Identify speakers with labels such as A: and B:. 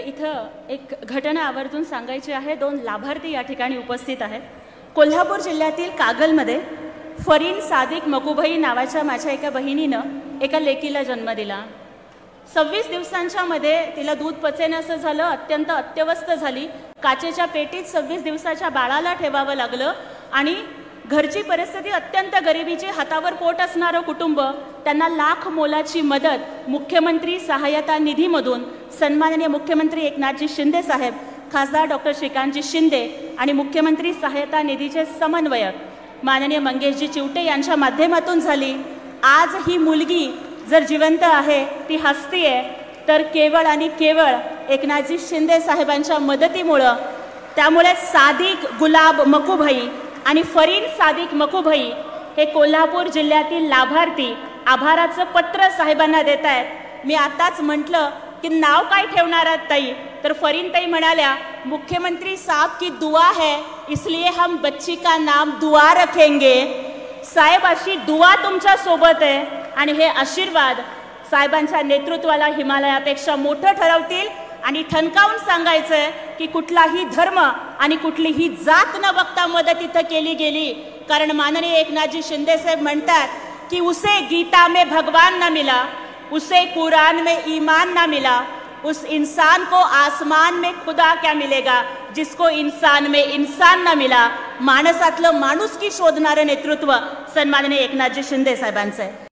A: इथं एक घटना आवर्जून सांगायची आहे। 2 लाभार्थी या ठिकाणी उपस्थित आहेत। कोल्हापूर जिल्ह्यातील कागलमध्ये फरीन सादिक मकुभाई नावाच्या माझ्या एका बहिणीनं एका लेकीला जन्म दिला। 26 दिवसांच्या मध्ये तिला दूध पचेनासं झालं, अत्यंत अत्यवस्थ झाली। काचेच्या पेटीत 26 दिवसाच्या बाळाला ठेवावं लागलं आणि घरची परिस्थिती अत्यंत गरिबीची, हातावर पोट असणारं कुटुंब, त्यांना लाख मोलाची मदत मुख्यमंत्री सहायता निधीमधून सन्माननीय मुख्यमंत्री एकनाथजी शिंदे साहेब, खासदार डॉक्टर श्रीकांतजी शिंदे आणि मुख्यमंत्री सहायता निधीचे समन्वयक माननीय मंगेशजी चिवटे यांच्या माध्यमातून झाली। आज ही मुलगी जर जिवंत आहे, ती हसतीये, तर केवळ आणि केवळ एकनाथजी शिंदे साहेबांच्या मदतीमुळे। त्यामुळे सादिक गुलाब मकुभाई आणि फरीन सादिक मकुभाई हे कोल्हापूर जिल्ह्यातील लाभार्थी आभाराचं पत्र साहेबांना देत आहेत। मी आताच म्हटलं की नाव काय ठेवणार आहात ताई, तर फरीन ताई म्हणाल्या मुख्यमंत्री साहब की दुआ है इसलिए हम बच्ची का नाम दुआ रखेंगे। साहेब अशी दुआ तुमच्या सोबत आहे आणि हे आशीर्वाद साहेबांच्या नेतृत्वाला हिमालयापेक्षा मोठं ठरवतील। आणि ठणकावून सांगायचंय की कुठलाही धर्म आणि कुठलीही जात न बघता मदत इथं केली गेली, कारण माननीय एकनाथजी शिंदे साहेब म्हणतात की उसे गीता में भगवान न मिला, उसे कुरान में ईमान न मिला, उस इंसान को आसमान में खुदा क्या मिलेगा, जिसको इंसान में इंसान न मिला। माणसातलं माणुसकी शोधणारं नेतृत्व सन्माननीय एकनाथजी शिंदे साहेबांचं आहे।